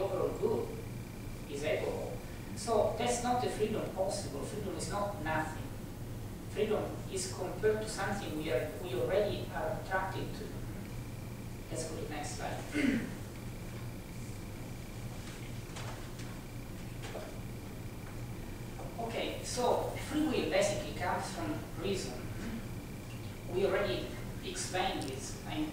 the overall good is equal. So that's not the freedom possible. Freedom is not nothing. Freedom is compared to something we already are attracted to. Let's go to the next slide. Okay, so free will basically comes from reason. We already explained this, and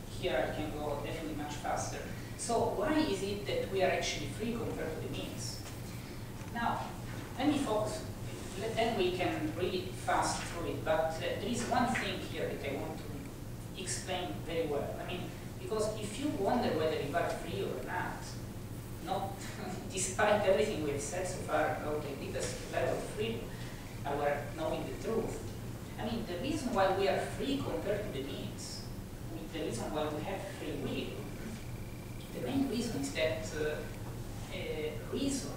here I can go definitely much faster. So why is it that we are actually free compared to the means? Now, let me focus, then we can really fast through it, but there is one thing here that I want to explain very well. I mean, because if you wonder whether you are free or not despite everything we've said so far about the deepest level of freedom, our knowing the truth, I mean, the reason why we are free compared to the means, the reason why we have free will, the main reason is that reason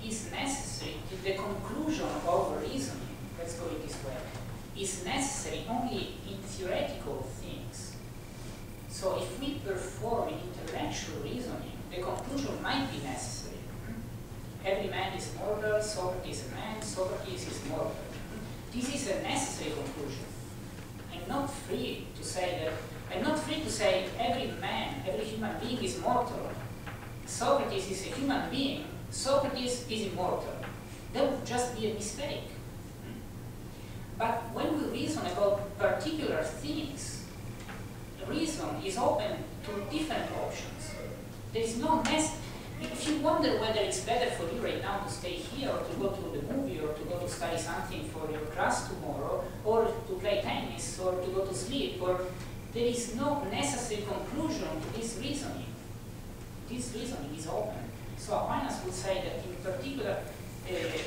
is necessary, the conclusion of our reasoning, let's go it this way, is necessary only in theoretical things. So if we perform intellectual reasoning, the conclusion might be necessary. Every man is mortal, Socrates is a man, Socrates is mortal. This is a necessary conclusion. I'm not free to say that, I'm not free to say every man, every human being is mortal. Socrates is a human being, Socrates is immortal. That would just be a mistake. But when we reason about particular things, reason is open to different options. There is no mess. If you wonder whether it's better for you right now to stay here, or to go to the movie, or to go to study something for your class tomorrow, or to play tennis, or to go to sleep, or there is no necessary conclusion to this reasoning. This reasoning is open. So Aquinas would say that in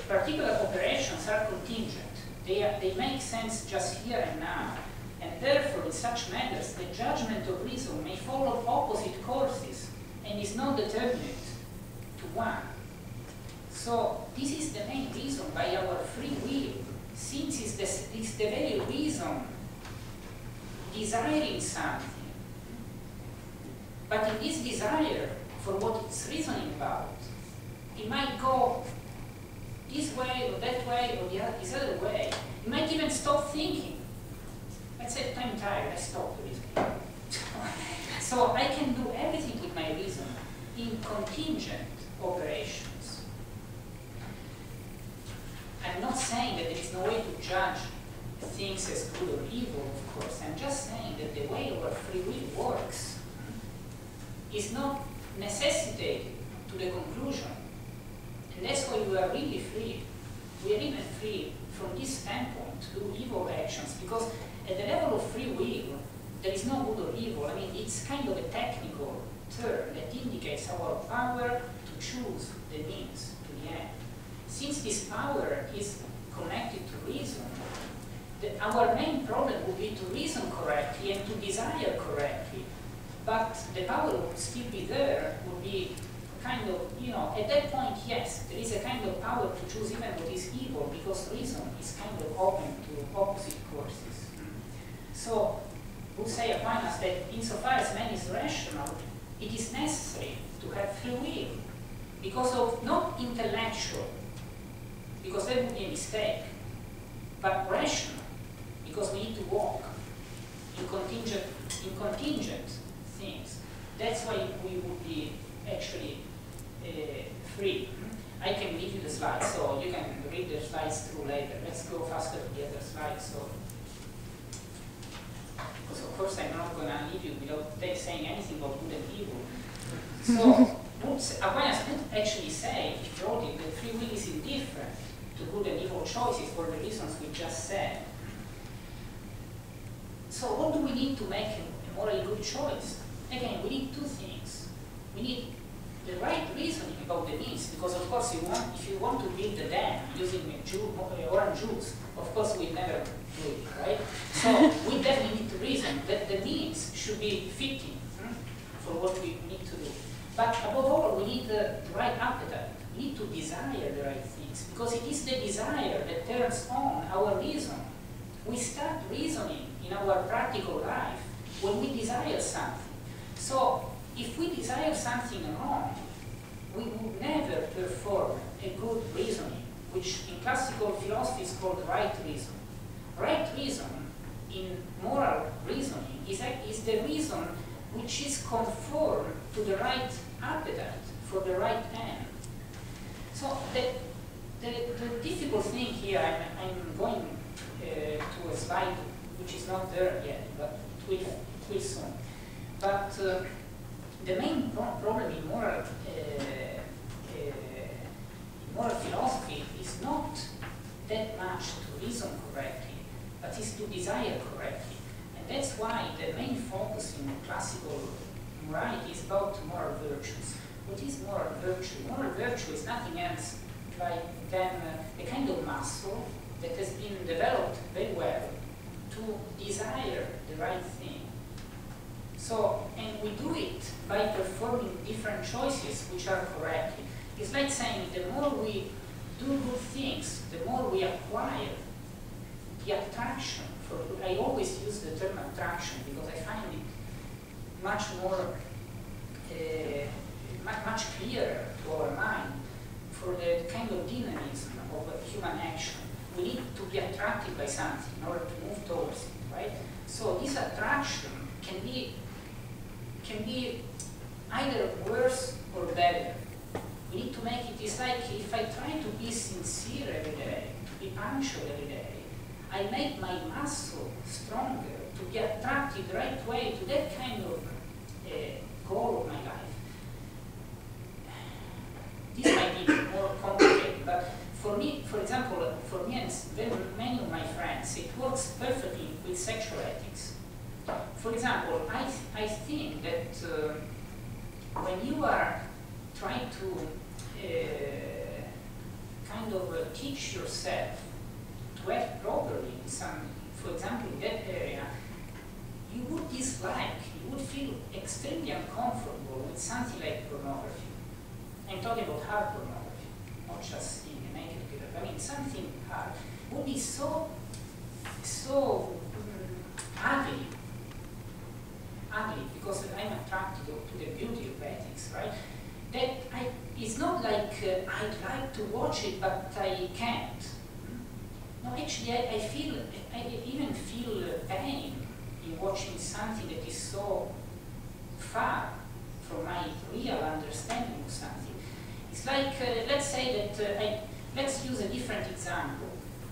particular operations are contingent. They make sense just here and now. And therefore, in such matters, the judgment of reason may follow opposite courses and is not determinate to one. So this is the main reason by our free will, since it's the very reason desiring something. But in this desire, for what it's reasoning about, it might go this way or that way or this other way. It might even stop thinking. Let's say I'm tired, I stop reasoning. So I can do everything with my reason in contingent operations. I'm not saying that there is no way to judge things as good or evil, of course. I'm just saying that the way our free will works is not necessitated to the conclusion. And that's why we are really free. We are even free from this standpoint to do evil actions, because at the level of free will, there is no good or evil. I mean, it's kind of a technical term that indicates our power to choose the means to the end. Since this power is connected to reason, our main problem would be to reason correctly and to desire correctly. But the power would still be there, would be kind of, at that point, yes, there is a kind of power to choose even what is evil, because reason is kind of open to opposite courses. So, we'll say Aquinas that insofar as man is rational, it is necessary to have free will, because of not intellectual, because that would be a mistake, but rational, because we need to walk in contingent things. That's why we would be actually free. I can give you the slides, so you can read the slides through later. Let's go faster to the other slides. So, because of course I'm not going to leave you without saying anything about good and evil. So Aquinas would actually say, if you wrote it, that free will is indifferent to good and evil choices for the reasons we just said. So what do we need to make a morally good choice? Again, we need two things. We need the right reasoning about the means, because of course if you want to build a dam using orange juice, of course we'll never do it, right? So we definitely need to reason that the means should be fitting for what we need to do. But above all, we need the right appetite. We need to desire the right things, because it is the desire that turns on our reason. We start reasoning in our practical life when we desire something. So if we desire something wrong, we would never perform a good reasoning, which in classical philosophy is called right reason. Right reason in moral reasoning is the reason which is conform to the right appetite for the right end. So the difficult thing here, I'm going to a slide which is not there yet, but it will soon. But the main problem in moral philosophy is not that much to reason correctly, but is to desire correctly. And that's why the main focus in classical morality is about moral virtues. What is moral virtue? Moral virtue is nothing else than a kind of muscle that has been developed very well to desire the right thing. So, and we do it by performing different choices which are correct. It's like saying the more we do good things, the more we acquire the attraction for good. I always use the term attraction because I find it much more, much clearer to our mind for the kind of dynamism of human action. We need to be attracted by something in order to move towards it, right? So this attraction can be either worse or better. We need to make it, it's like if I try to be sincere every day, to be punctual every day, I make my muscle stronger to be attracted the right way to that kind of goal of my life. This might be more complicated, but for me, for example, for me and very many of my friends, it works perfectly with sexual ethics. For example, I think that when you are trying to kind of teach yourself to act properly in some, for example, in that area, you would dislike, you would feel extremely uncomfortable with something like pornography. I'm talking about hard pornography, not just seeing a naked girl. I mean, something hard would be so ugly, because I'm attracted to the beauty of ethics, right? That it's not like I'd like to watch it, but I can't. No, actually, I even feel pain in watching something that is so far from my real understanding of something. It's like, let's say that, let's use a different example.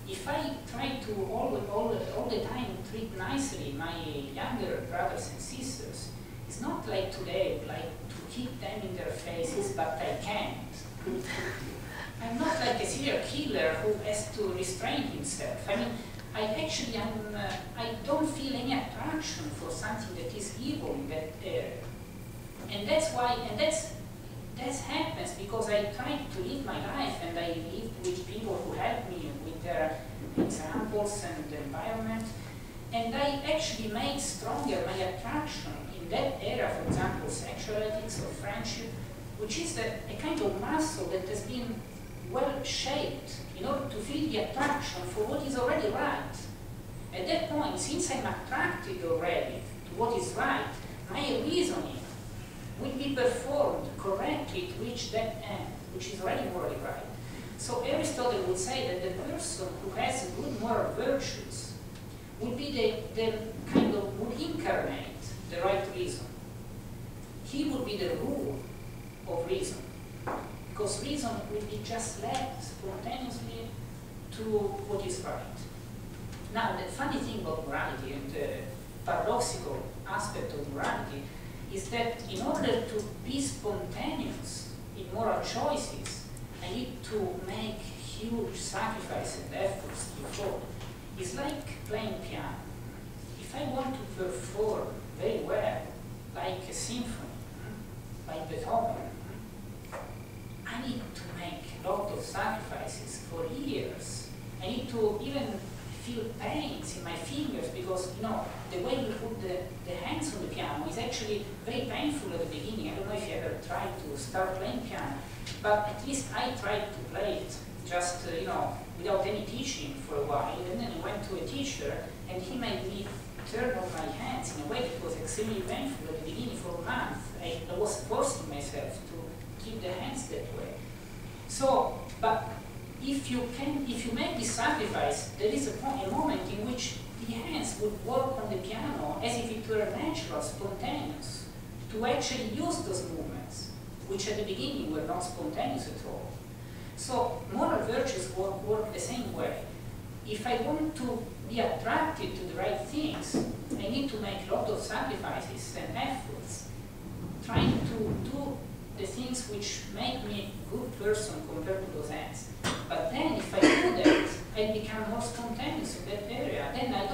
If I try to all the time treat nicely my younger brothers and sisters, it's not like today, like to keep them in their faces, but I can't. I'm not like a serial killer who has to restrain himself. I mean, I don't feel any attraction for something that is evil in that area. And that's why, that happens because I tried to live my life and I lived with people who helped me with their examples and the environment. And I actually made stronger my attraction in that area, for example, sexual ethics or friendship, which is a kind of muscle that has been well shaped in order to feel the attraction for what is already right. At that point, since I'm attracted already to what is right, my reasoning will be performed correctly to reach that end, which is already morally right. So Aristotle would say that the person who has good moral virtues would be the kind of, would incarnate the right reason. He would be the rule of reason, because reason will be just led spontaneously to what is right. Now, the funny thing about morality and the paradoxical aspect of morality is that in order to be spontaneous in moral choices, I need to make huge sacrifices and efforts before. It's like playing piano. If I want to perform very well, like a symphony, like Beethoven, I need to make a lot of sacrifices for years. I need to even feel pains in my fingers because, you know, the way we put the hands on the piano is actually very painful at the beginning. I don't know if you ever tried to start playing piano, but at least I tried to play it just, you know, without any teaching for a while. And then I went to a teacher and he made me turn on my hands in a way that was extremely painful at the beginning for a month. I was forcing myself to keep the hands that way. So, but if you make this sacrifice, there is a moment in which the hands would work on the piano as if it were natural, spontaneous, to actually use those movements, which at the beginning were not spontaneous at all. So moral virtues work the same way. If I want to be attracted to the right things, I need to make a lot of sacrifices and efforts, trying to do the things which make me a good person compared to those ends. But then if I do that, I become more spontaneous in that area. Then I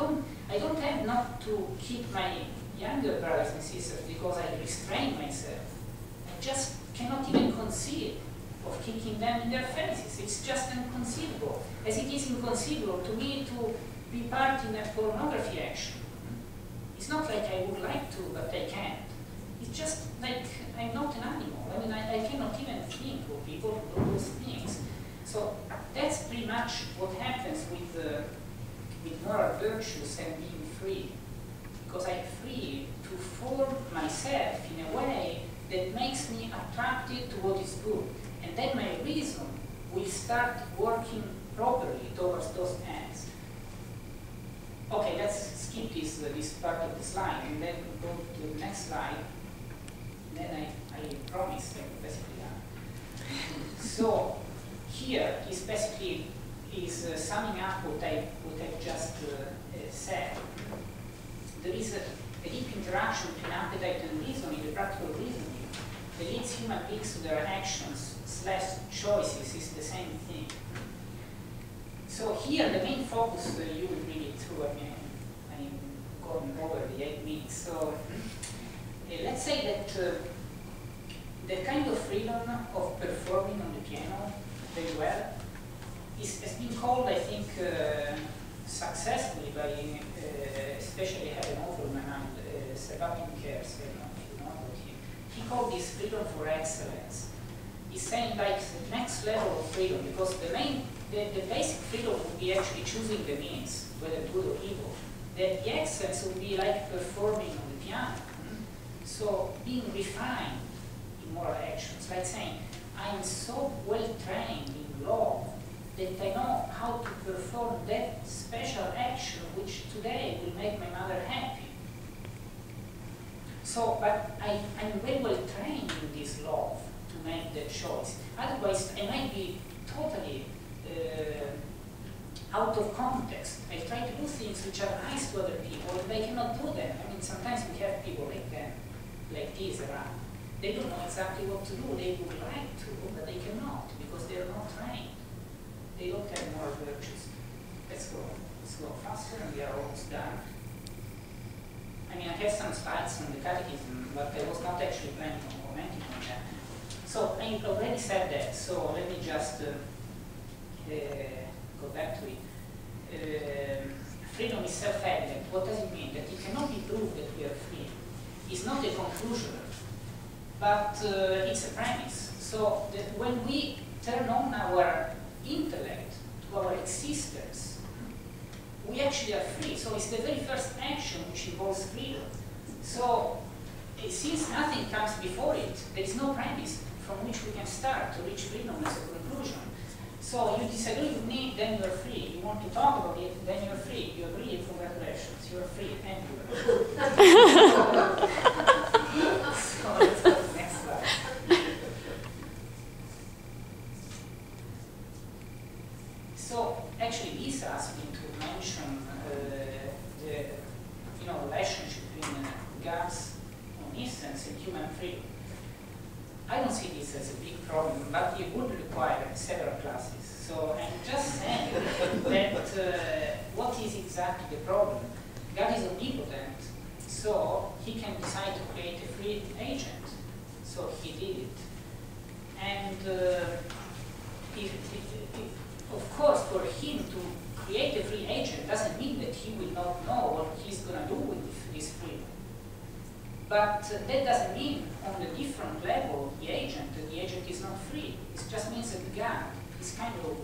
don't have not to keep my younger brothers and sisters because I restrain myself. I just cannot even conceive of kicking them in their faces. It's just inconceivable. As it is inconceivable to me to be part in a pornography action. It's not like I would like to, but I can't. It's just like I'm not an animal. I mean, I cannot even think of people who do those things. So that's pretty much what happens with moral virtues and being free. Because I'm free to form myself in a way that makes me attracted to what is good. And then my reason will start working properly towards those ends. Okay, let's skip this part of the slide and then go to the next slide. Then I promise I'm basically done. So here is basically summing up what I've just said. There is a deep interaction between appetite and reason in the practical reasoning that leads human beings to their actions / choices is the same thing. So here the main focus you will read it through. I mean, I'm going over the 8 minutes. So let's say that the kind of freedom of performing on the piano very well has been called, I think, successfully by especially Helen Overman and Sebastian Kers. I don't know if you know about him. He called this freedom for excellence. He's saying like the next level of freedom, because the basic freedom would be actually choosing the means, whether good or evil. The excellence would be like performing on the piano. So being refined in moral actions, like saying, I'm so well trained in love that I know how to perform that special action which today will make my mother happy. So, but I'm very well trained in this love to make that choice. Otherwise, I might be totally out of context. I try to do things which are nice to other people, and they cannot do them. I mean, sometimes we have people like them, like this around. They don't know exactly what to do. They would like to, but they cannot because they are not trained. They don't have moral virtues. Let's go faster, and we are almost done. I mean, I have some slides on the catechism, but I was not actually planning on commenting on that. So I already said that, so let me just go back to it. Freedom is self-evident. What does it mean? That it cannot be proved that we are free. It's not a conclusion, but it's a premise. So that when we turn on our intellect to our existence, we actually are free. So it's the very first action which involves freedom. So since nothing comes before it, there is no premise from which we can start to reach freedom as a conclusion. So you disagree with me, then you're free. You want to talk about it, then you're free. You agree, congratulations, you're free. Thank you. So let's go to the next slide. So actually, Lisa asked me to mention the relationship between God's omniscience and human freedom. I don't see this as a big problem, but it would require several classes. So I'm just saying that what is exactly the problem? God is omnipotent, so he can decide to create a free agent. So he did it. And of course, for him to create a free agent doesn't mean that he will not know what he's going to do with this freedom. But that doesn't mean on a different level the agent is not free. It just means that God is kind of